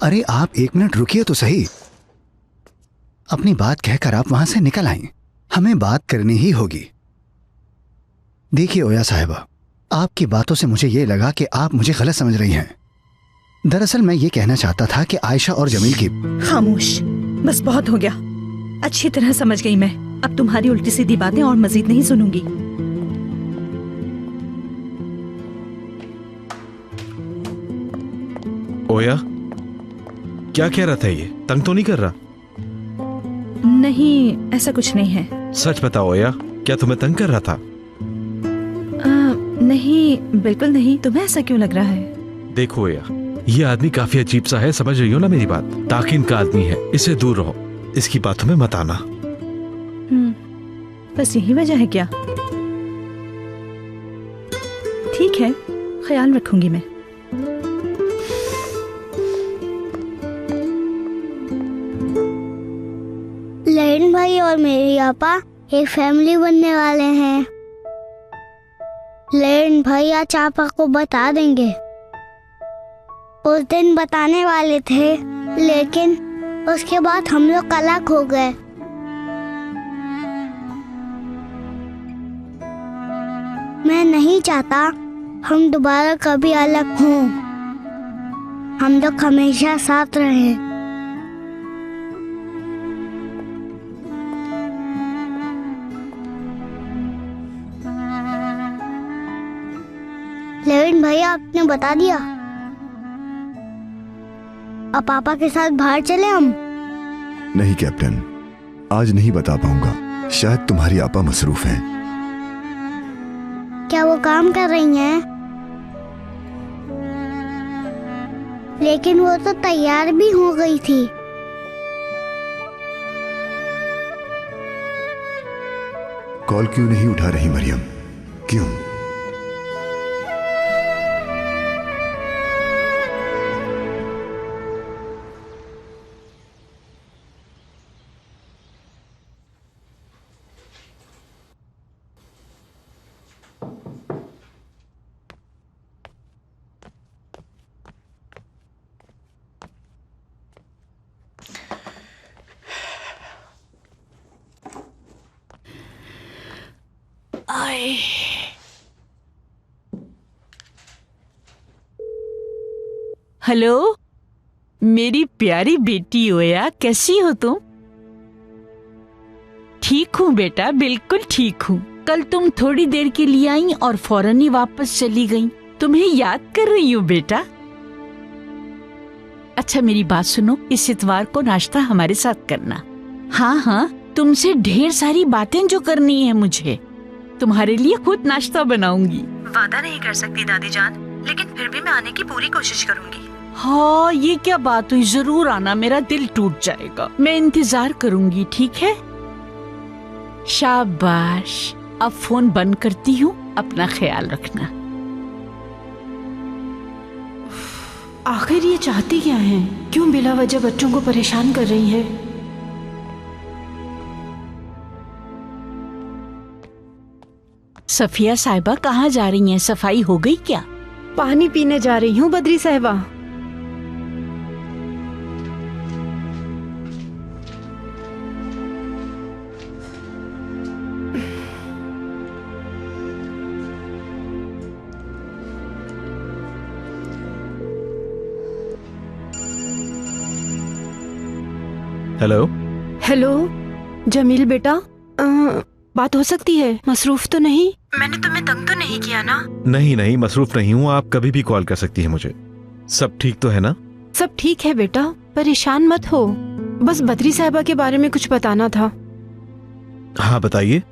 अरे आप 1 मिनट रुकिए तो सही। अपनी बात कहकर आप वहां से निकल आएं। हमें बात करनी ही होगी। देखिए ओया साहिबा, आपकी बातों से मुझे ये लगा कि आप मुझे गलत समझ रही हैं। दरअसल मैं ये कहना चाहता था कि आयशा और जमील की। खामोश, बस बहुत हो गया। अच्छी तरह समझ गई मैं। अब तुम्हारी उल्टी सीधी बातें और मजीद नहीं सुनूंगी। ओया, क्या कह रहा था ये? तंग तो नहीं कर रहा? नहीं, ऐसा कुछ नहीं है। सच बताओ ओया, क्या तुम्हें तंग कर रहा था? नहीं, बिल्कुल नहीं। तुम्हें ऐसा क्यों लग रहा है? देखो ओया, ये आदमी काफी अजीब सा है, समझ रही हो ना मेरी बात? ताकिन का आदमी है, इससे दूर रहो, इसकी बातों में मत आना। बस यही वजह है क्या? ठीक है, ख्याल रखूंगी मैं। लयन भाई और मेरी आपा एक फैमिली बनने वाले हैं। लयन भाई आज आपा को बता देंगे। उस दिन बताने वाले थे, लेकिन उसके बाद हम लोग अलग हो गए। मैं नहीं चाहता हम दोबारा कभी अलग हों। हम लोग हमेशा साथ रहें। लेविन भैया, आपने बता दिया? अब पापा के साथ बाहर चले हम? नहीं कैप्टन, आज नहीं बता पाऊंगा। शायद तुम्हारी आपा मसरूफ हैं। क्या वो काम कर रही हैं? लेकिन वो तो तैयार भी हो गई थी। कॉल क्यों नहीं उठा रही मरियम? क्यों? हेलो, मेरी प्यारी बेटी ओया, कैसी हो तुम? ठीक हूँ बेटा, बिल्कुल ठीक हूँ। कल तुम थोड़ी देर के लिए आई और फौरन ही वापस चली गई। तुम्हें याद कर रही हूँ बेटा। अच्छा मेरी बात सुनो, इस इतवार को नाश्ता हमारे साथ करना। हाँ हाँ, तुमसे ढेर सारी बातें जो करनी है मुझे। तुम्हारे लिए खुद नाश्ता बनाऊंगी। वादा नहीं कर सकती दादी जान, लेकिन फिर भी मैं आने की पूरी कोशिश करूंगी। हाँ, ये क्या बात हुई? जरूर आना, मेरा दिल टूट जाएगा। मैं इंतजार करूंगी, ठीक है? शाबाश। अब फोन बंद करती हूँ, अपना ख्याल रखना। आखिर ये चाहती क्या हैं? क्यों बिला वजह बच्चों को परेशान कर रही हैं? सफिया साहिबा कहाँ जा रही हैं? सफाई हो गई क्या? पानी पीने जा रही हूँ बद्री साहिबा। हेलो। हेलो जमील बेटा, बात हो सकती है? मसरूफ तो नहीं? मैंने तुम्हें तंग तो नहीं किया ना? नहीं नहीं, मसरूफ नहीं हूँ। आप कभी भी कॉल कर सकती हैं मुझे। सब ठीक तो है ना? सब ठीक है बेटा, परेशान मत हो। बस बद्री साहिबा के बारे में कुछ बताना था। हाँ बताइए।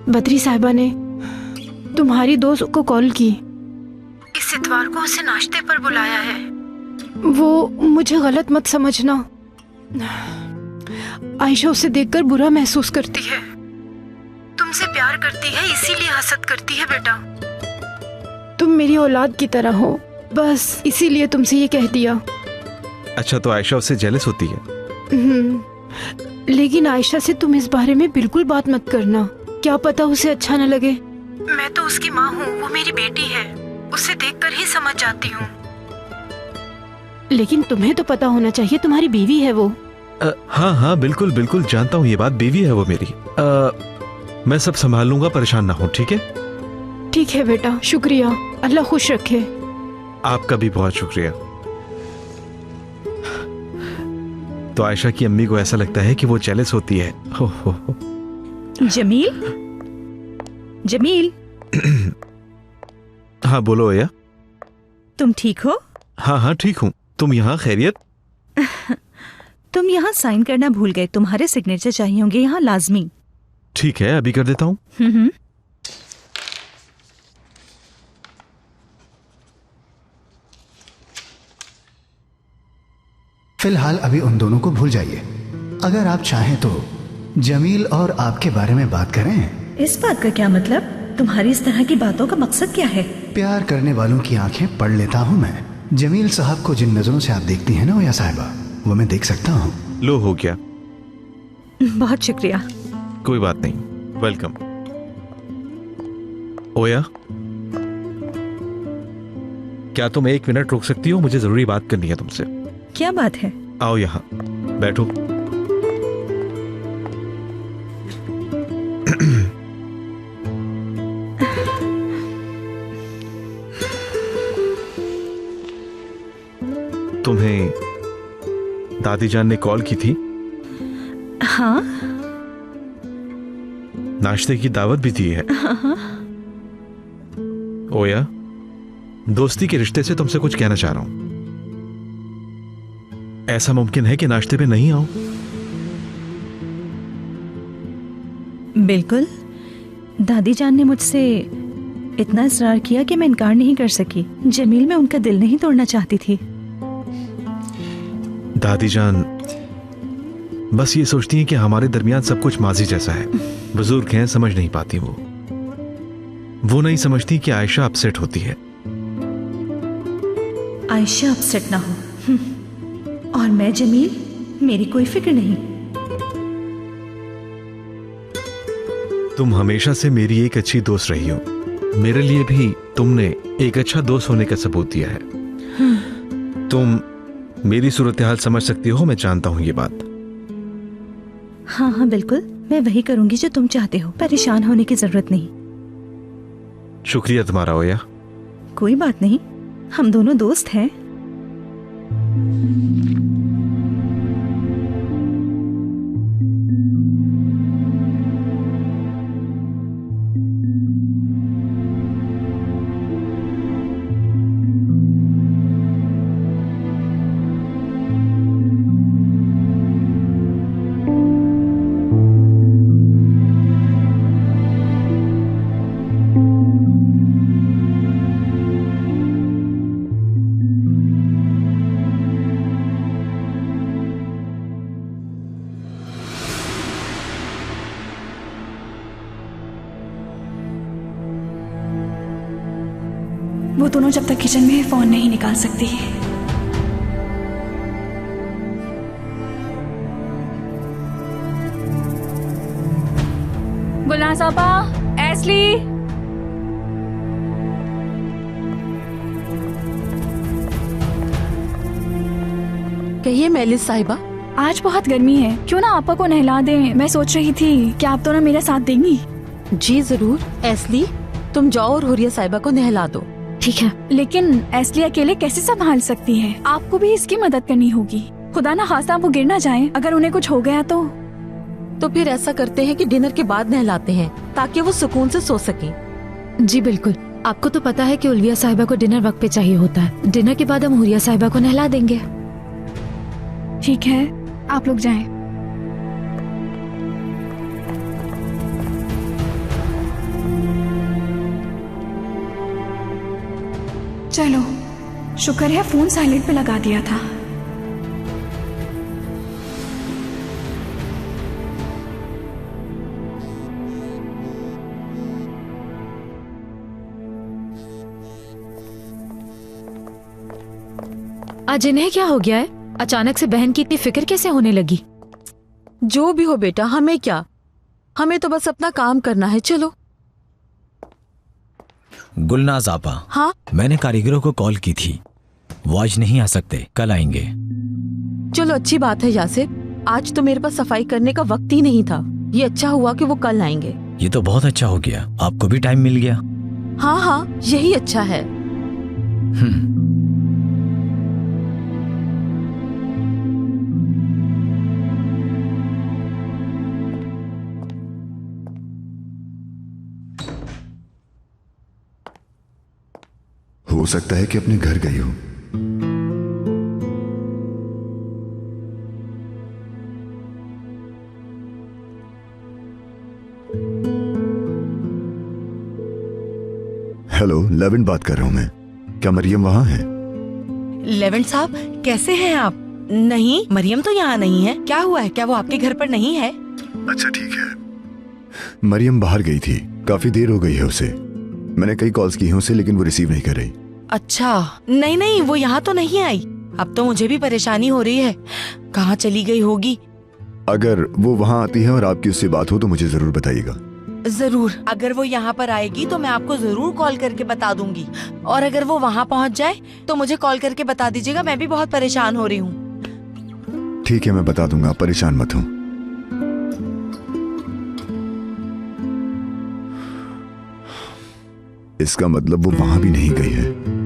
बद्री साहिबा ने तुम्हारी दोस्त को कॉल की। इस इतवार को उसे नाश्ते पर बुलाया है। वो मुझे गलत मत समझना, आयशा उसे देखकर बुरा महसूस करती है। तुमसे प्यार करती है, इसीलिए हसद करती है बेटा। तुम मेरी औलाद की तरह हो, बस इसीलिए तुमसे ये कह दिया। अच्छा, तो आयशा उससे जेलस होती है? लेकिन आयशा से तुम इस बारे में बिल्कुल बात मत करना, क्या पता उसे अच्छा न लगे। मैं तो उसकी माँ हूँ, वो मेरी बेटी है। उसे देखकर ही समझ जाती हूँ। लेकिन तुम्हें तो पता होना चाहिए, तुम्हारी बीवी है वो। हाँ हाँ बिल्कुल बिल्कुल जानता हूँ ये बात, बीवी है वो मेरी। मैं सब संभाल लूंगा, परेशान ना हो, ठीक है? ठीक है बेटा, शुक्रिया, अल्लाह खुश रखे। आपका भी बहुत शुक्रिया। तो आयशा की अम्मी को ऐसा लगता है कि वो जेलस होती है। हो। जमील, जमील। हाँ बोलो भैया। तुम ठीक हो? हाँ हाँ ठीक हूँ। तुम यहाँ खैरियत? तुम यहाँ साइन करना भूल गए, तुम्हारे सिग्नेचर चाहिए होंगे यहाँ लाजमी। ठीक है अभी कर देता हूँ। फिलहाल अभी उन दोनों को भूल जाइए। अगर आप चाहें तो जमील और आपके बारे में बात करें। इस बात का क्या मतलब? तुम्हारी इस तरह की बातों का मकसद क्या है? प्यार करने वालों की आंखें पढ़ लेता हूँ मैं। जमील साहब को जिन नजरों से आप देखती हैं ना ओया साहिबा, वो मैं देख सकता हूँ। लो हो गया। बहुत शुक्रिया। कोई बात नहीं, वेलकम। ओया, क्या तुम 1 मिनट रुक सकती हो? मुझे जरूरी बात करनी है तुमसे। क्या बात है? आओ यहाँ बैठो। तुम्हें दादी जान ने कॉल की थी? हाँ। नाश्ते की दावत भी दी है। ओया, दोस्ती के रिश्ते से तुमसे कुछ कहना चाह रहा हूं। ऐसा मुमकिन है कि नाश्ते पे नहीं आओ? बिल्कुल। दादी जान ने मुझसे इतना इसरार किया कि मैं इनकार नहीं कर सकी। जमील, मैं उनका दिल नहीं तोड़ना चाहती थी। दादी जान बस ये सोचती हैं कि हमारे दरमियान सब कुछ माजी जैसा है। बुजुर्ग हैं, समझ नहीं पाती वो नहीं समझती कि आयशा अपसेट होती है। आयशा अपसेट ना हो और मैं जमील, मेरी कोई फिक्र नहीं। तुम हमेशा से मेरी एक अच्छी दोस्त रही हो। मेरे लिए भी तुमने एक अच्छा दोस्त होने का सबूत दिया है। तुम मेरी सूरत हाल समझ सकती हो, मैं जानता हूं ये बात। हाँ हाँ बिल्कुल, मैं वही करूंगी जो तुम चाहते हो। परेशान होने की जरूरत नहीं। शुक्रिया तुम्हारा ओया। कोई बात नहीं, हम दोनों दोस्त हैं। वो दोनों जब तक किचन में है फोन नहीं निकाल सकती। गुलनाज़ साहबा, एस्ली। कहिए मेलिस साहिबा। आज बहुत गर्मी है, क्यों ना आपा को नहला दें। मैं सोच रही थी कि आप दोनों मेरा साथ देंगी। जी जरूर। एस्ली, तुम जाओ और हुरिया साहिबा को नहला दो। ठीक है, लेकिन एस्ली अकेले कैसे संभाल सकती है? आपको भी इसकी मदद करनी होगी। खुदा ना खास्ता वो गिर ना जाए, अगर उन्हें कुछ हो गया तो फिर ऐसा करते हैं कि डिनर के बाद नहलाते हैं ताकि वो सुकून से सो सके। जी बिल्कुल। आपको तो पता है कि उल्विया साहिबा को डिनर वक्त पे चाहिए होता है। डिनर के बाद हम हुरिया साहिबा को नहला देंगे। ठीक है, आप लोग जाएं। चलो, शुक्र है फोन साइलेंट पे लगा दिया था। आज इन्हें क्या हो गया है? अचानक से बहन की इतनी फिक्र कैसे होने लगी? जो भी हो बेटा, हमें क्या, हमें तो बस अपना काम करना है। चलो। गुलनाज़ आपा, हाँ? मैंने कारीगरों को कॉल की थी। वो आज नहीं आ सकते, कल आएंगे। चलो अच्छी बात है यासिर, आज तो मेरे पास सफाई करने का वक्त ही नहीं था। ये अच्छा हुआ कि वो कल आएंगे। ये तो बहुत अच्छा हो गया, आपको भी टाइम मिल गया। हाँ हाँ, यही अच्छा है। हो सकता है कि अपने घर गई हो। हेलो, लेविन बात कर रहा हूं मैं। क्या मरियम वहां है? लेविन साहब, कैसे हैं आप? नहीं, मरियम तो यहाँ नहीं है। क्या हुआ है? क्या वो आपके घर पर नहीं है? अच्छा ठीक है। मरियम बाहर गई थी, काफी देर हो गई है उसे। मैंने कई कॉल्स की हैं उसे, लेकिन वो रिसीव नहीं कर रही। अच्छा, नहीं नहीं, वो यहाँ तो नहीं आई। अब तो मुझे भी परेशानी हो रही है, कहाँ चली गई होगी। अगर वो वहाँ आती है और आपकी उससे बात हो तो मुझे जरूर बताइएगा। जरूर, अगर वो यहाँ पर आएगी तो मैं आपको जरूर कॉल करके बता दूंगी। और अगर वो वहाँ पहुँच जाए तो मुझे कॉल करके बता दीजिएगा। मैं भी बहुत परेशान हो रही हूँ। ठीक है, मैं बता दूंगा, आप परेशान मत हो। इसका मतलब वो वहां भी नहीं गई है।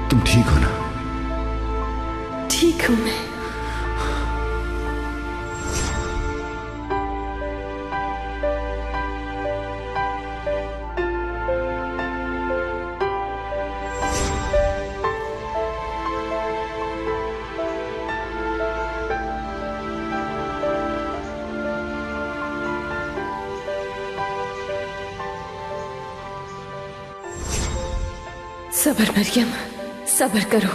तुम ठीक हो ना? ठीक हूं मैं। सबर मरियम, सबर करो,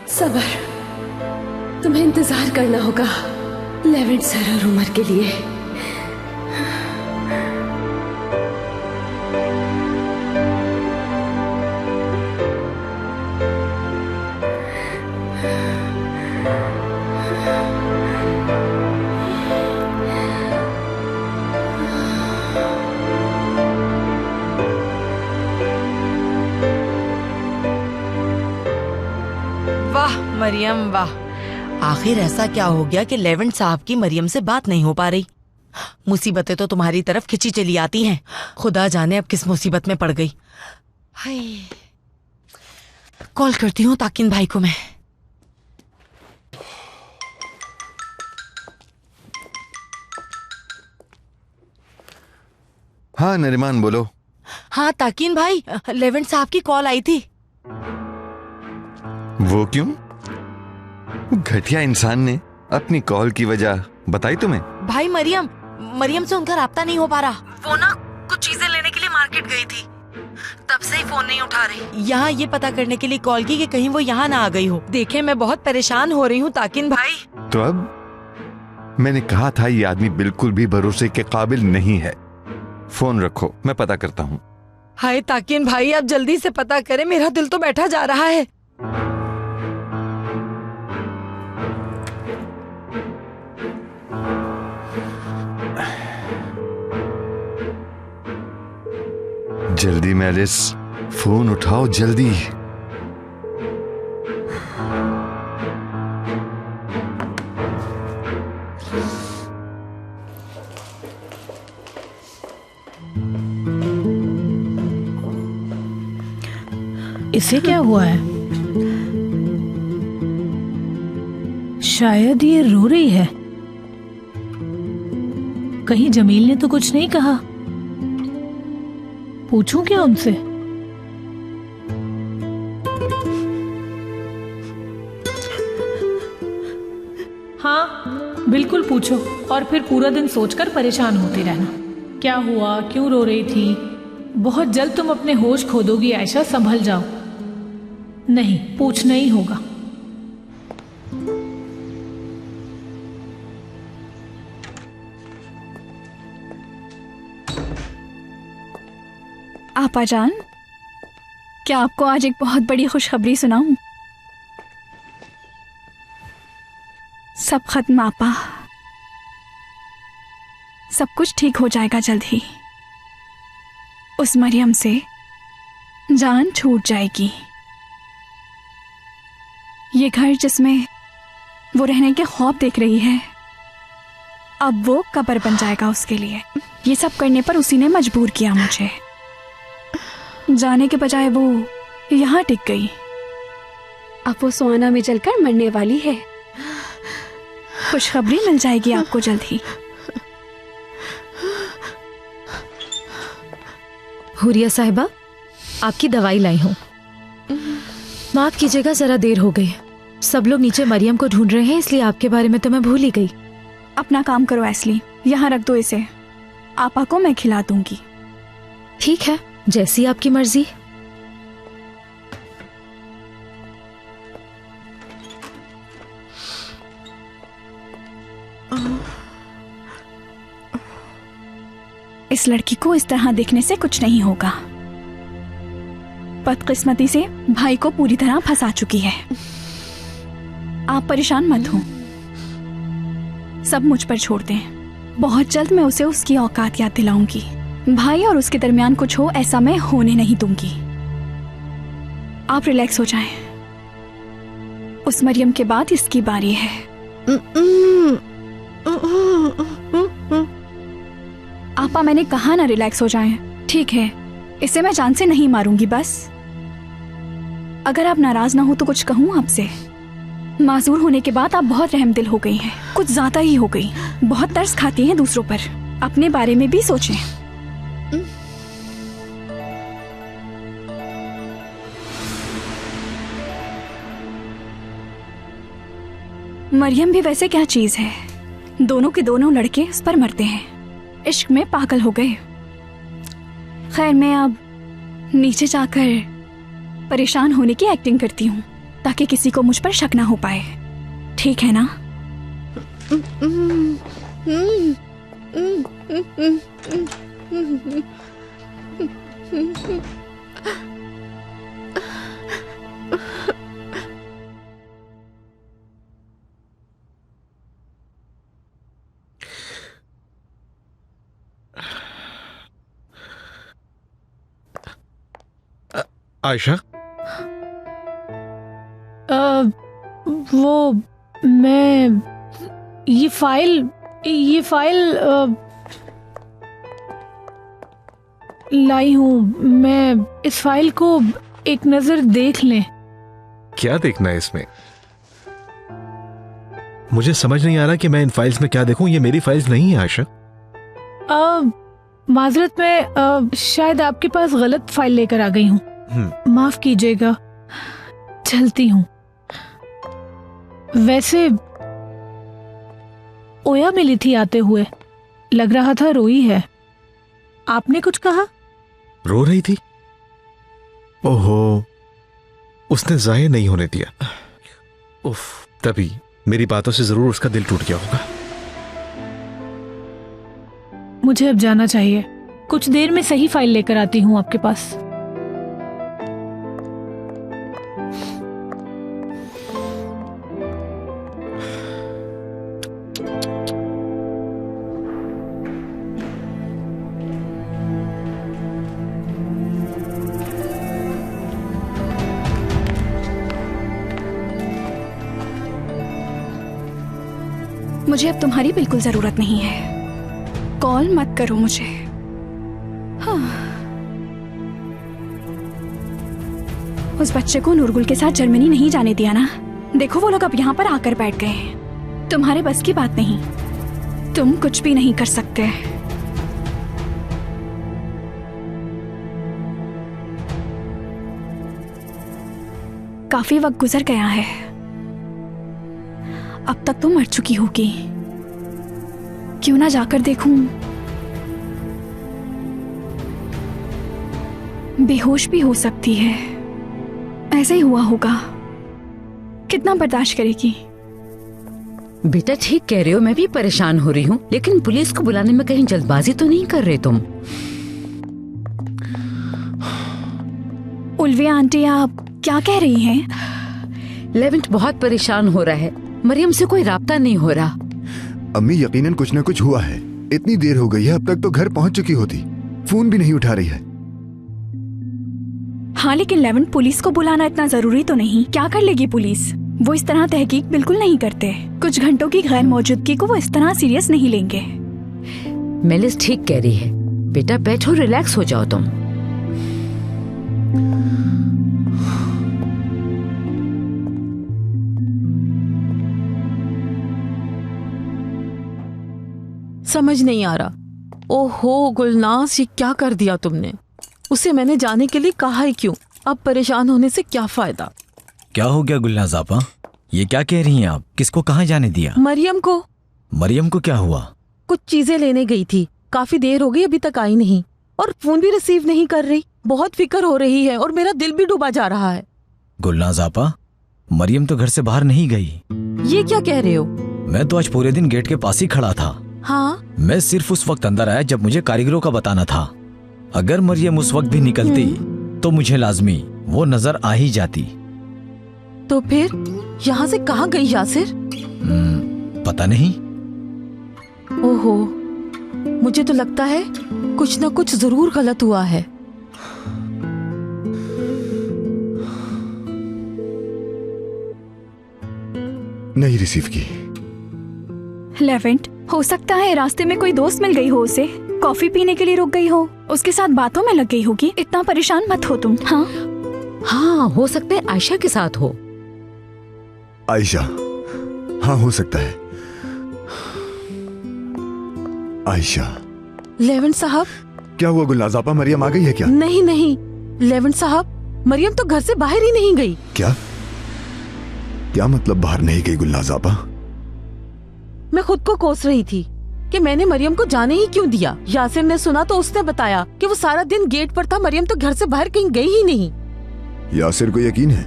सबर। तुम्हें इंतजार करना होगा लेविन सर और उमर के लिए। वाह मरियम वाह, आखिर ऐसा क्या हो गया कि लेविन साहब की मरियम से बात नहीं हो पा रही। मुसीबतें तो तुम्हारी तरफ खिंची चली आती हैं। खुदा जाने अब किस मुसीबत में पड़ गई। हाय, कॉल करती हूँ ताकिन भाई को मैं। हाँ नरिमान बोलो। हाँ ताकिन भाई, लेविन साहब की कॉल आई थी। वो क्यों? घटिया इंसान ने अपनी कॉल की वजह बताई तुम्हें? भाई मरियम से उनका राब्ता नहीं हो पा रहा। वो ना कुछ चीजें लेने के लिए मार्केट गई थी, तब से ही फोन नहीं उठा रही। यहाँ ये पता करने के लिए कॉल की कि कहीं वो यहाँ ना आ गई हो। देखे मैं बहुत परेशान हो रही हूँ ताकिन भाई। तो अब मैंने कहा था ये आदमी बिल्कुल भी भरोसे के काबिल नहीं है। फोन रखो, मैं पता करता हूँ। हाय ताकिन भाई, आप जल्दी से पता करें, मेरा दिल तो बैठा जा रहा है। जल्दी मेलिस, फोन उठाओ जल्दी। इसे क्या हुआ है? शायद ये रो रही है। कहीं जमील ने तो कुछ नहीं कहा? पूछूं क्या उनसे? हाँ बिल्कुल पूछो, और फिर पूरा दिन सोचकर परेशान होती रहना। क्या हुआ, क्यों रो रही थी? बहुत जल्द तुम अपने होश खो दोगी आयशा, संभल जाओ। नहीं, पूछना ही होगा। आपा जान, क्या आपको आज एक बहुत बड़ी खुशखबरी सुनाऊं? सब खत्म आपा, सब कुछ ठीक हो जाएगा जल्द ही। उस मरियम से जान छूट जाएगी। ये घर जिसमें वो रहने के ख्वाब देख रही है, अब वो कब्र बन जाएगा उसके लिए। ये सब करने पर उसी ने मजबूर किया मुझे। जाने के बजाय वो यहाँ टिक गई। अब वो सुहाना में जलकर मरने वाली है। खुशखबरी मिल जाएगी आपको जल्द ही। हुरिया साहिबा, आपकी दवाई लाई हूँ। माफ कीजिएगा, जरा देर हो गई। सब लोग नीचे मरियम को ढूंढ रहे हैं, इसलिए आपके बारे में तो मैं भूल ही गई। अपना काम करो एस्ली, यहाँ रख दो इसे। आपा को मैं खिला दूंगी। ठीक है, जैसी आपकी मर्जी। इस लड़की को इस तरह देखने से कुछ नहीं होगा। बदकिस्मती से भाई को पूरी तरह फंसा चुकी है। आप परेशान मत हो, सब मुझ पर छोड़ दें। बहुत जल्द मैं उसे उसकी औकात याद दिलाऊंगी। भाई और उसके दरमियान कुछ हो ऐसा मैं होने नहीं दूंगी। आप रिलैक्स हो जाएं। उस मरियम के बाद इसकी बारी है। आपा, मैंने कहा ना रिलैक्स हो जाएं। ठीक है, इसे मैं जान से नहीं मारूंगी बस। अगर आप नाराज ना हो तो कुछ कहूं आपसे? माजूर होने के बाद आप बहुत रहमदिल हो गई हैं, कुछ ज्यादा ही हो गई। बहुत तरस खाती हैं दूसरों पर। अपने बारे में भी सोचें। मरियम भी वैसे क्या चीज है, दोनों के दोनों लड़के उस पर मरते हैं, इश्क में पागल हो गए। खैर, मैं अब नीचे जाकर परेशान होने की एक्टिंग करती हूँ ताकि किसी को मुझ पर शक ना हो पाए। ठीक है ना? आयशा, वो मैं ये फाइल लाई हूँ। मैं इस फाइल को एक नजर देख लें। क्या देखना है इसमें? मुझे समझ नहीं आ रहा कि मैं इन फाइल्स में क्या देखूं। ये मेरी फाइल्स नहीं है आयशा। माजरत, मैं शायद आपके पास गलत फाइल लेकर आ गई हूँ। माफ कीजिएगा, चलती हूँ। वैसे ओया मिली थी आते हुए, लग रहा था रोई है। आपने कुछ कहा? रो रही थी? ओहो, उसने जाहिर नहीं होने दिया। उफ, तभी मेरी बातों से जरूर उसका दिल टूट गया होगा। मुझे अब जाना चाहिए। कुछ देर में सही फाइल लेकर आती हूँ आपके पास। मुझे अब तुम्हारी बिल्कुल जरूरत नहीं है। कॉल मत करो मुझे। हाँ। उस बच्चे को नूरगुल के साथ जर्मनी नहीं जाने दिया ना। देखो वो लोग अब यहाँ पर आकर बैठ गए हैं। तुम्हारे बस की बात नहीं। तुम कुछ भी नहीं कर सकते। काफी वक्त गुजर गया है, अब तक तो मर चुकी होगी। क्यों ना जाकर देखूं? बेहोश भी हो सकती है, ऐसा ही हुआ होगा। कितना बर्दाश्त करेगी? बेटा ठीक कह रहे हो, मैं भी परेशान हो रही हूँ, लेकिन पुलिस को बुलाने में कहीं जल्दबाजी तो नहीं कर रहे तुम? उल्विया आंटी, आप क्या कह रही हैं? लेवेंट बहुत परेशान हो रहा है, मरियम से कोई राब्ता नहीं हो रहा। अम्मी यकीनन कुछ न कुछ हुआ है। इतनी देर हो गई है, अब तक तो घर पहुंच चुकी होती, फोन भी नहीं उठा रही है। हाँ, लेकिन लेवेंट, पुलिस को बुलाना इतना जरूरी तो नहीं। क्या कर लेगी पुलिस? वो इस तरह तहकीक बिल्कुल नहीं करते। कुछ घंटों की गैर मौजूदगी को वो इस तरह सीरियस नहीं लेंगे। मेलिस ठीक कह रही है। बेटा बैठो, रिलैक्स हो जाओ तुम। समझ नहीं आ रहा। ओहो गुलनाज, ये क्या कर दिया तुमने? उसे मैंने जाने के लिए कहा ही क्यों? अब परेशान होने से क्या फायदा? क्या हो गया गुलनाज आपा? ये क्या कह रही हैं आप? किसको कहाँ जाने दिया? मरियम को। मरियम को क्या हुआ? कुछ चीजें लेने गई थी, काफी देर हो गई, अभी तक आई नहीं और फोन भी रिसीव नहीं कर रही। बहुत फिक्र हो रही है और मेरा दिल भी डूबा जा रहा है। गुलनाज आपा, मरियम तो घर से बाहर नहीं गई। ये क्या कह रहे हो? मैं तो आज पूरे दिन गेट के पास ही खड़ा था। हाँ? मैं सिर्फ उस वक्त अंदर आया जब मुझे कारीगरों का बताना था। अगर मरियम उस वक्त भी निकलती तो मुझे लाजमी वो नजर आ ही जाती। तो फिर यहाँ से कहाँ गई यासिर? पता नहीं। ओहो, मुझे तो लगता है कुछ ना कुछ जरूर गलत हुआ है। नहीं रिसीव की। लेवेंट, हो सकता है रास्ते में कोई दोस्त मिल गई हो उसे, कॉफी पीने के लिए रुक गई हो, उसके साथ बातों में लग गई होगी। इतना परेशान मत हो तुम। हाँ हाँ, हो सकता है आयशा के साथ हो। आयशा? हाँ, हो सकता है। आयशा। लेवेंट साहब। क्या हुआ गुलनाज आपा, मरियम आ गई है क्या? नहीं नहीं लेवेंट साहब, मरियम तो घर से बाहर ही नहीं गई। क्या मतलब बाहर नहीं गई गुलनाज आपा? मैं खुद को कोस रही थी कि मैंने मरियम को जाने ही क्यों दिया। यासिर ने सुना तो उसने बताया कि वो सारा दिन गेट पर था, मरियम तो घर से बाहर कहीं गई ही नहीं। यासिर को यकीन है?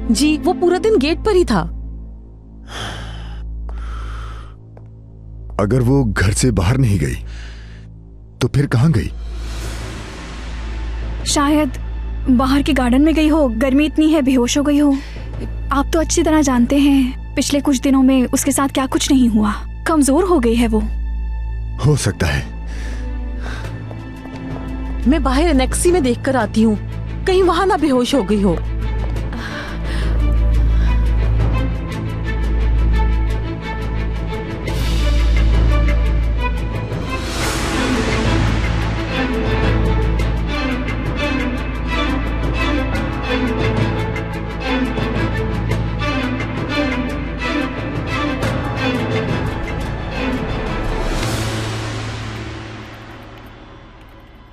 जी, वो पूरा दिन गेट पर ही था। अगर वो घर से बाहर नहीं गई तो फिर कहाँ गई? शायद बाहर के गार्डन में गई हो, गर्मी इतनी है बेहोश हो गई हो। आप तो अच्छी तरह जानते हैं पिछले कुछ दिनों में उसके साथ क्या कुछ नहीं हुआ। कमजोर हो गई है वो। हो सकता है। मैं बाहर एनेक्सी में देखकर आती हूँ, कहीं वहां ना बेहोश हो गई हो।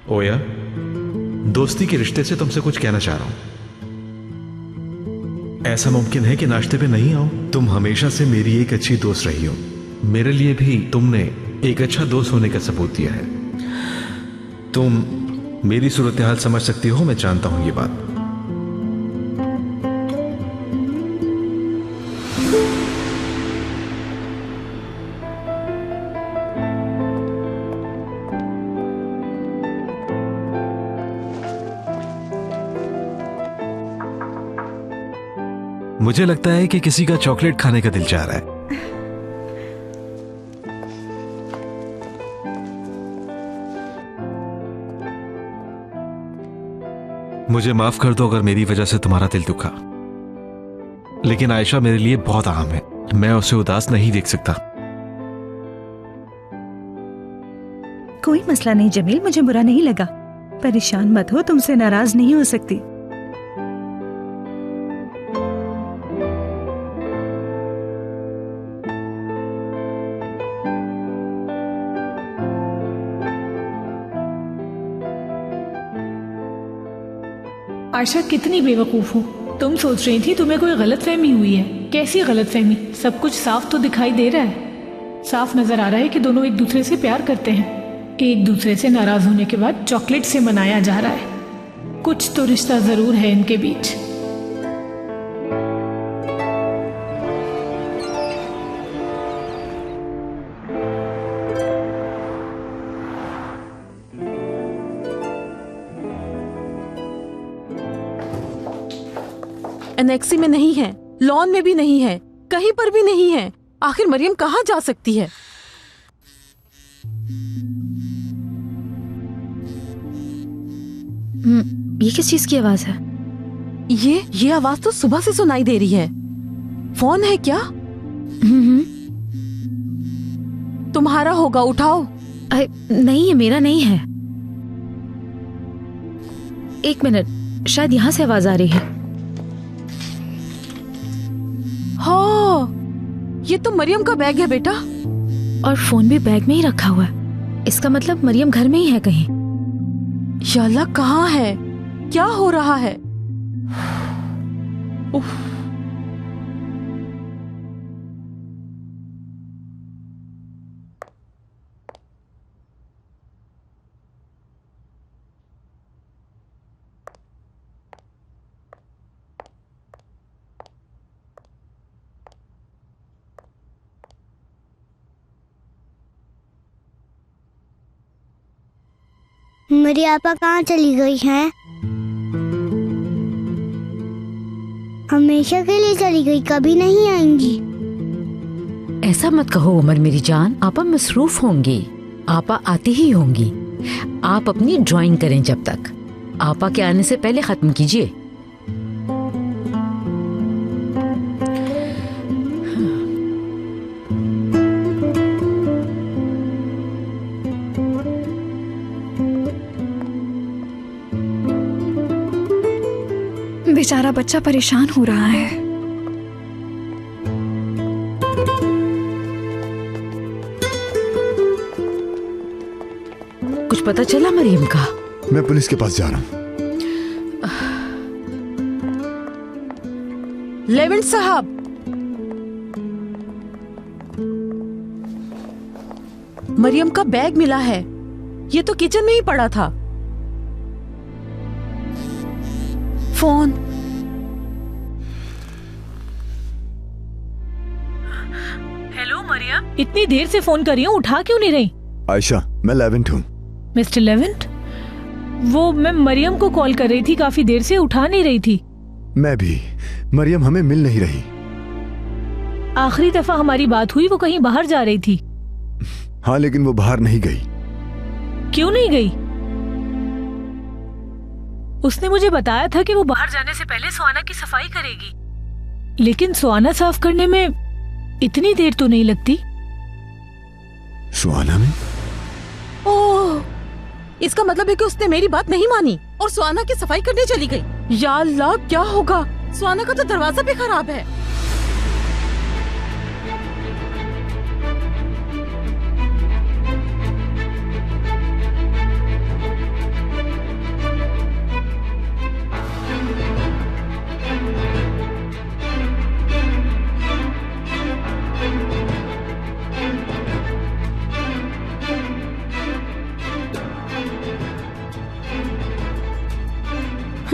ओया, दोस्ती के रिश्ते से तुमसे कुछ कहना चाह रहा हूं। ऐसा मुमकिन है कि नाश्ते पे नहीं आओ? तुम हमेशा से मेरी एक अच्छी दोस्त रही हो, मेरे लिए भी तुमने एक अच्छा दोस्त होने का सबूत दिया है। तुम मेरी सूरत हाल समझ सकती हो, मैं जानता हूं ये बात। मुझे लगता है कि किसी का चॉकलेट खाने का दिल चाह रहा है। मुझे माफ कर दो अगर मेरी वजह से तुम्हारा दिल दुखा, लेकिन आयशा मेरे लिए बहुत अहम है, मैं उसे उदास नहीं देख सकता। कोई मसला नहीं जमील, मुझे बुरा नहीं लगा। परेशान मत हो, तुमसे नाराज नहीं हो सकती। आयशा कितनी बेवकूफ हो। तुम सोच रही थी तुम्हें कोई गलतफहमी हुई है। कैसी गलतफहमी? सब कुछ साफ तो दिखाई दे रहा है। साफ नजर आ रहा है कि दोनों एक दूसरे से प्यार करते हैं। एक दूसरे से नाराज होने के बाद चॉकलेट से मनाया जा रहा है। कुछ तो रिश्ता जरूर है इनके बीच। एनेक्सी में नहीं है, लॉन में भी नहीं है, कहीं पर भी नहीं है। आखिर मरियम कहाँ जा सकती है? ये किस चीज की आवाज है? ये आवाज तो सुबह से सुनाई दे रही है। फोन है क्या? तुम्हारा होगा, उठाओ। नहीं, ये मेरा नहीं है। एक मिनट, शायद यहाँ से आवाज आ रही है। हाँ, ये तो मरियम का बैग है बेटा। और फोन भी बैग में ही रखा हुआ है। इसका मतलब मरियम घर में ही है कहीं। या अल्लाह, कहाँ है? क्या हो रहा है? उफ। मेरी आपा कहाँ चली गई हैं? हमेशा के लिए चली गई, कभी नहीं आएंगी। ऐसा मत कहो उमर मेरी जान, आपा मसरूफ होंगी। आपा आती ही होंगी। आप अपनी ड्राइंग करें जब तक। आपा के आने से पहले खत्म कीजिए। बेचारा बच्चा परेशान हो रहा है। कुछ पता चला मरियम का? मैं पुलिस के पास जा रहा हूँ। लेवेंट साहब, मरियम का बैग मिला है। ये तो किचन में ही पड़ा था। फोन। हेलो मरियम, इतनी देर से फोन कर रही हूँ, उठा क्यों नहीं रही? आयशा, मैं लेवेंट हूँ। Mister Levant? वो मैं मरियम को कॉल कर रही थी, काफी देर से उठा नहीं रही थी। मैं भी। मरियम हमें मिल नहीं रही। आखिरी दफा हमारी बात हुई वो कहीं बाहर जा रही थी। हाँ, लेकिन वो बाहर नहीं गई। क्यों नहीं गई? उसने मुझे बताया था कि वो बाहर जाने से पहले सुहाना की सफाई करेगी। लेकिन सुहाना साफ करने में इतनी देर तो नहीं लगती। सुहाना में? ओह, इसका मतलब है कि उसने मेरी बात नहीं मानी और सुहाना की सफाई करने चली गई। या अल्लाह, क्या होगा? सुहाना का तो दरवाजा भी खराब है।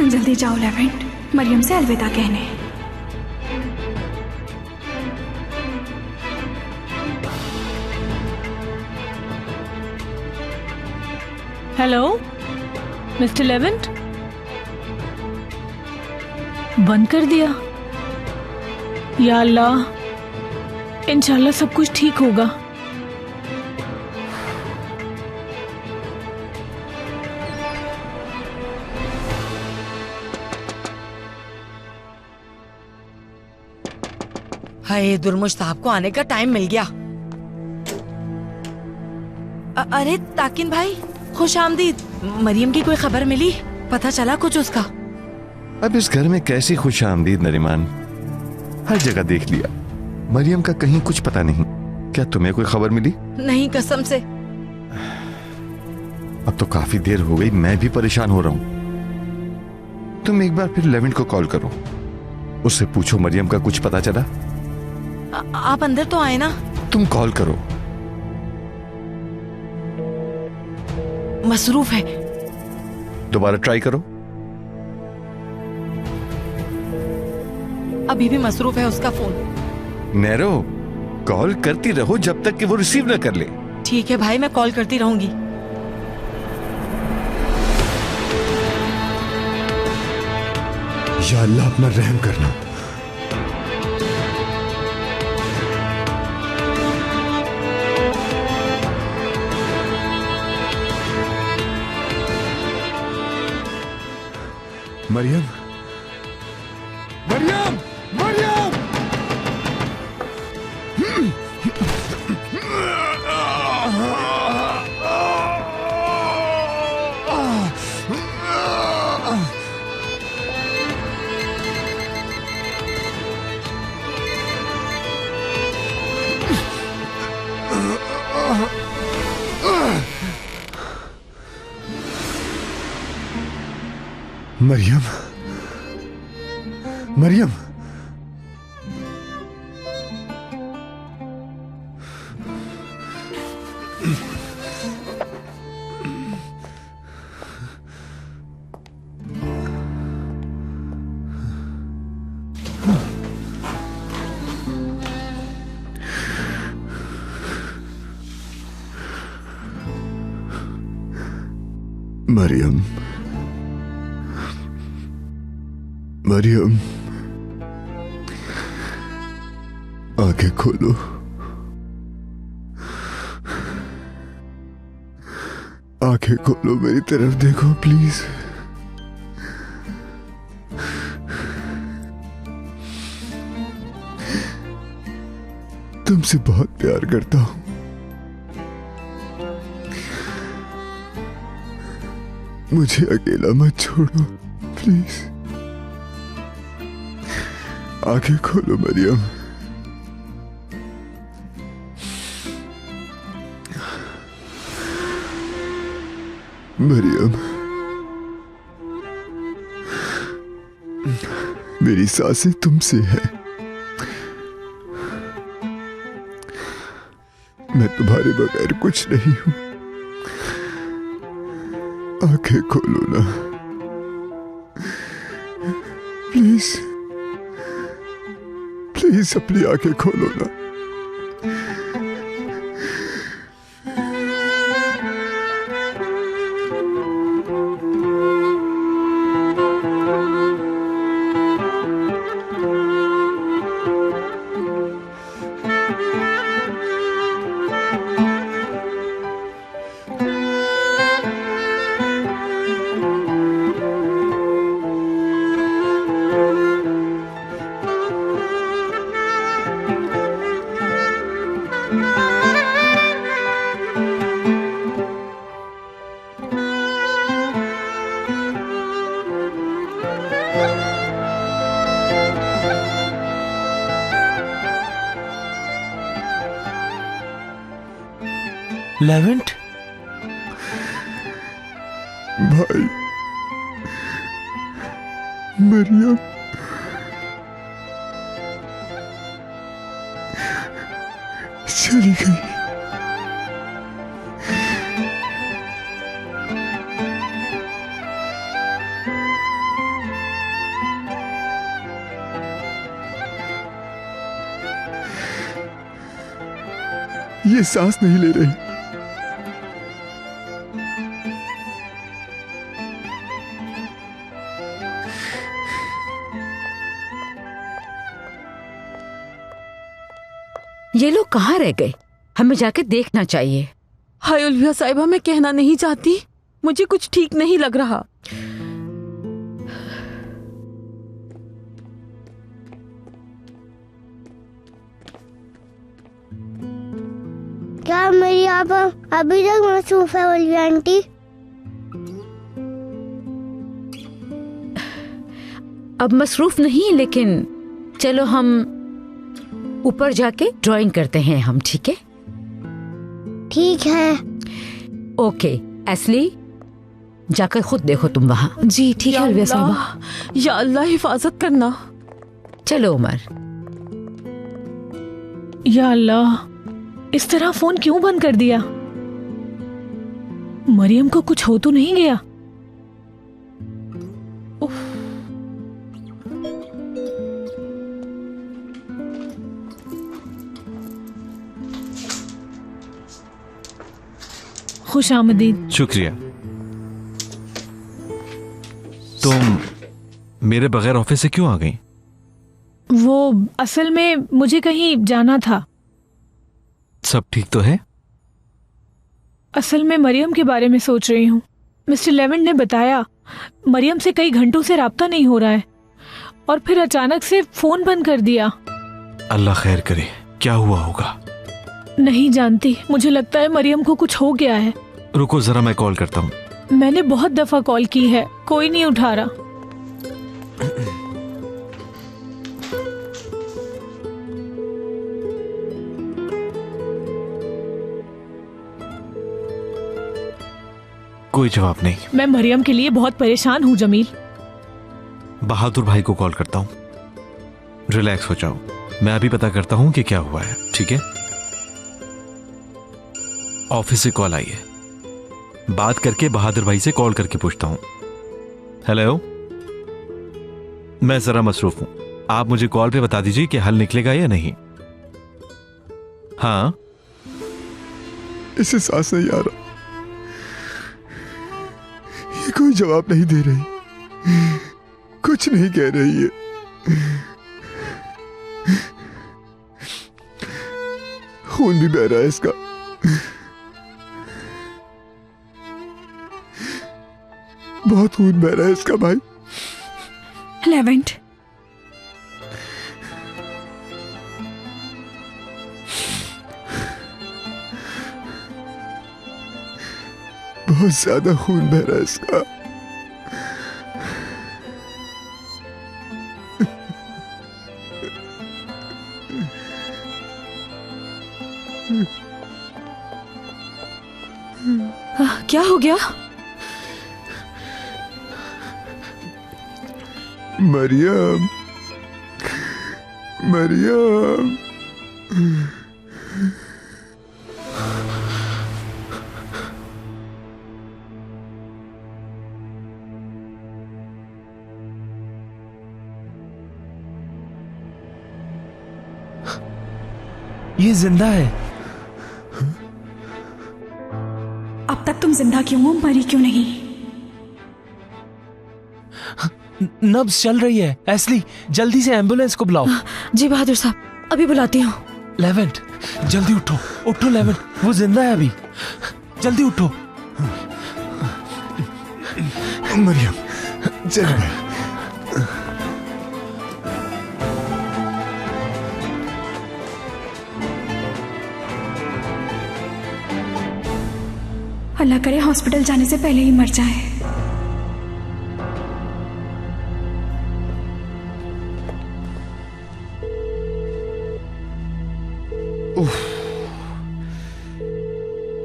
जल्दी जाओ लेवेंट, मरियम से अलविदा कहने। Hello mister Levant? बंद कर दिया। या अल्लाह, इंशाल्लाह सब कुछ ठीक होगा। हाय, दुर्मुश साहब को आने का टाइम मिल गया। अरे ताकिन भाई, खुश आमदीद। मरियम की कोई खबर मिली? पता चला कुछ उसका? अब इस घर में कैसी खुश आमदीद नरीमान, हर जगह देख लिया, मरियम का कहीं कुछ पता नहीं। क्या तुम्हें कोई खबर मिली? नहीं, कसम से। अब तो काफी देर हो गई, मैं भी परेशान हो रहा हूँ। तुम एक बार फिर लेवेंट को कॉल करो, उससे पूछो मरियम का कुछ पता चला। आप अंदर तो आए ना। तुम कॉल करो। मसरूफ है। दोबारा ट्राई करो। अभी भी मसरूफ है उसका फोन। नैरो, कॉल करती रहो जब तक कि वो रिसीव न कर ले। ठीक है भाई, मैं कॉल करती रहूंगी। या अल्लाह अपना रहम करना। मरियम, मरियम, मरियम! मरियम, मरियम! मरियम, मरियम, आंखें खोलो। आंखें खोलो, मेरी तरफ देखो प्लीज। तुमसे बहुत प्यार करता हूं। मुझे अकेला मत छोड़ो प्लीज। आंखें खोलो मरियम। मरियम, मेरी सांसें तुमसे है। मैं तुम्हारे बगैर कुछ नहीं हूं। आंखें खोलो ना प्लीज, प्लीज अपनी आंखें खोलो ना। लेवेंट, भाई, मरियम, चली गई। ये सांस नहीं ले रही। ये लोग कहाँ रह गए? हमें जाके देखना चाहिए। हाय उल्विया साहिबा, मैं कहना नहीं चाहती, मुझे कुछ ठीक नहीं लग रहा। क्या मेरी आप अभी तक मसरूफ है उल्विया आंटी? अब मसरूफ नहीं, लेकिन चलो हम ऊपर जाके ड्राइंग करते हैं हम, ठीक है? ठीक है। ओके एस्ली, जाकर खुद देखो तुम वहाँ। जी ठीक है अलविया साहिबा। या अल्लाह हिफाजत करना। चलो उमर। या अल्लाह, इस तरह फोन क्यों बंद कर दिया? मरियम को कुछ हो तो नहीं गया? उफ। खुश आमदीद। शुक्रिया। तुम मेरे बगैर ऑफिस से क्यों आ गई? वो असल में मुझे कहीं जाना था। सब ठीक तो है? असल में मरियम के बारे में सोच रही हूँ। मिस्टर लेवेंट ने बताया मरियम से कई घंटों से राब्ता नहीं हो रहा है और फिर अचानक से फोन बंद कर दिया। अल्लाह खैर करे। क्या हुआ होगा? नहीं जानती, मुझे लगता है मरियम को कुछ हो गया है। रुको जरा, मैं कॉल करता हूँ। मैंने बहुत दफा कॉल की है, कोई नहीं उठा रहा। कोई जवाब नहीं। मैं मरियम के लिए बहुत परेशान हूँ जमील। बहादुर भाई को कॉल करता हूँ। रिलैक्स हो जाओ, मैं अभी पता करता हूँ कि क्या हुआ है। ठीक है? ऑफिस से कॉल आई है, बात करके बहादुर भाई से कॉल करके पूछता हूँ। हेलो, मैं जरा मसरूफ हूं, आप मुझे कॉल पे बता दीजिए कि हल निकलेगा या नहीं। हाँ, इसे सांस नहीं आ रहा, ये कोई जवाब नहीं दे रही, कुछ नहीं कह रही है। खून भी बह रहा है इसका। बहुत खून बह रहा है इसका भाई। लेवेंट, बहुत ज्यादा खून बह रहा है इसका। क्या हो गया? मरियम, मरियम, ये जिंदा है। अब तक तुम जिंदा क्यों हो, मरी क्यों नहीं? नब्ज चल रही है। एस्ली, जल्दी से एम्बुलेंस को बुलाओ। जी बहादुर साहब, अभी बुलाती हूँ। लेवेंट, जल्दी उठो, उठो लेवेंट, वो जिंदा है अभी, जल्दी उठो। मरियम, चल भाई। अल्लाह करे हॉस्पिटल जाने से पहले ही मर जाए।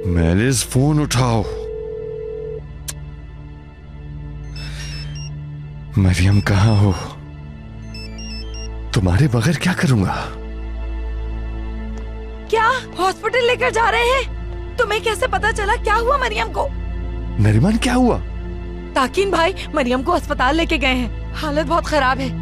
मेलिस, फोन उठाओ। मरियम कहाँ हो? तुम्हारे बगैर क्या करूंगा? क्या हॉस्पिटल लेकर जा रहे हैं? तुम्हें कैसे पता चला? क्या हुआ मरियम को? नरीमान, क्या हुआ? ताकिन भाई मरियम को अस्पताल लेके गए हैं, हालत बहुत खराब है।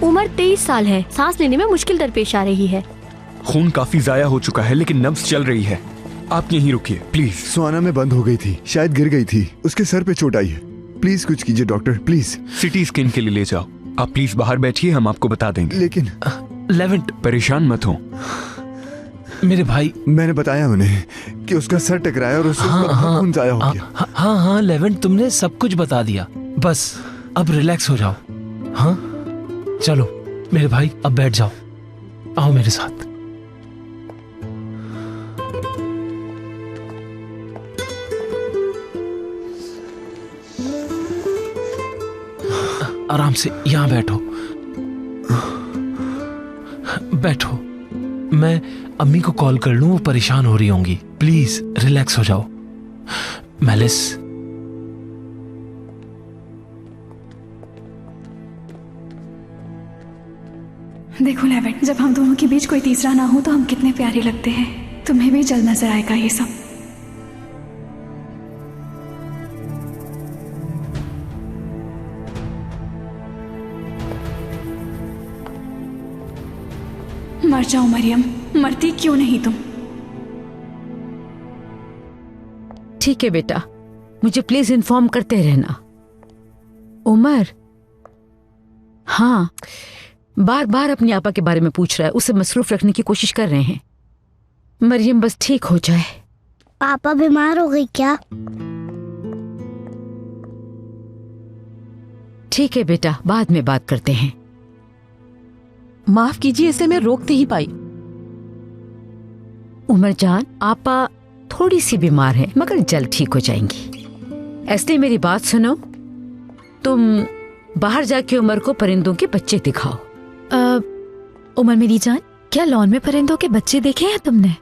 उम्र 23 साल है, सांस लेने में मुश्किल दरपेश आ रही है। खून काफी जाया हो चुका है लेकिन नब्ज चल रही है। आप यहीं रुकिए प्लीज। सुहाना में बंद हो गई थी, शायद गिर गई थी, उसके सर पे चोट आई है। प्लीज कुछ कीजिए डॉक्टर, प्लीज। सिटी स्कैन के लिए ले जाओ। आप प्लीज बाहर बैठिए, हम आपको बता देंगे। लेकिन लेवेंट, परेशान मत हो मेरे भाई। मैंने बताया उन्हें कि उसका सर टकराया और उससे खून जाया हो गया। हाँ, लेवेंट, तुमने सब कुछ बता दिया। बस अब रिलैक्स हो जाओ। हाँ चलो मेरे भाई, अब बैठ जाओ, आओ मेरे साथ। आराम से यहाँ बैठो। बैठो, मैं अम्मी को कॉल कर लूं, वो परेशान हो रही होंगी। प्लीज रिलैक्स हो जाओ। मैलिस, देखो लेविन, जब हम दोनों के बीच कोई तीसरा ना हो तो हम कितने प्यारे लगते हैं। तुम्हें भी जल्द नजर आएगा ये सब। मर जाओ मरियम, मरती क्यों नहीं तुम? ठीक है बेटा, मुझे प्लीज इन्फॉर्म करते रहना। उमर, हाँ, बार बार अपनी आपा के बारे में पूछ रहा है, उसे मसरूफ रखने की कोशिश कर रहे हैं। मरियम बस ठीक हो जाए। पापा बीमार हो गई क्या? ठीक है बेटा, बाद में बात करते हैं। माफ कीजिए, इसे मैं रोक नहीं पाई। उमर जान, आपा थोड़ी सी बीमार है मगर जल्द ठीक हो जाएंगी। ऐसे मेरी बात सुनो, तुम बाहर जाके उमर को परिंदों के बच्चे दिखाओ। उमर मेरी जान, क्या लॉन में परिंदों के बच्चे देखे हैं तुमने?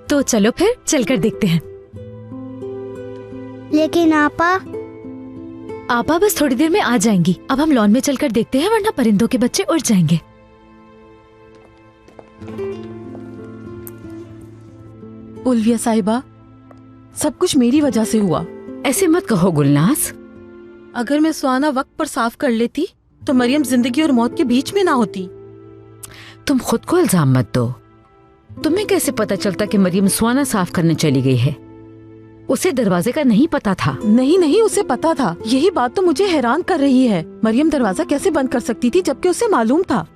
तो चलो फिर चलकर देखते हैं। लेकिन आपा बस थोड़ी देर में आ जाएंगी। अब हम लॉन में चलकर देखते हैं, वरना परिंदों के बच्चे उड़ जाएंगे। उल्विया साहिबा, सब कुछ मेरी वजह से हुआ। ऐसे मत कहो गुलनाज। अगर मैं सुहाना वक्त पर साफ कर लेती तो मरियम जिंदगी और मौत के बीच में ना होती। तुम खुद को इल्जाम मत दो। तुम्हें कैसे पता चलता कि मरियम सुहाना साफ करने चली गई है? उसे दरवाजे का नहीं पता था। नहीं, उसे पता था। यही बात तो मुझे हैरान कर रही है। मरियम दरवाजा कैसे बंद कर सकती थी जबकि उसे मालूम था?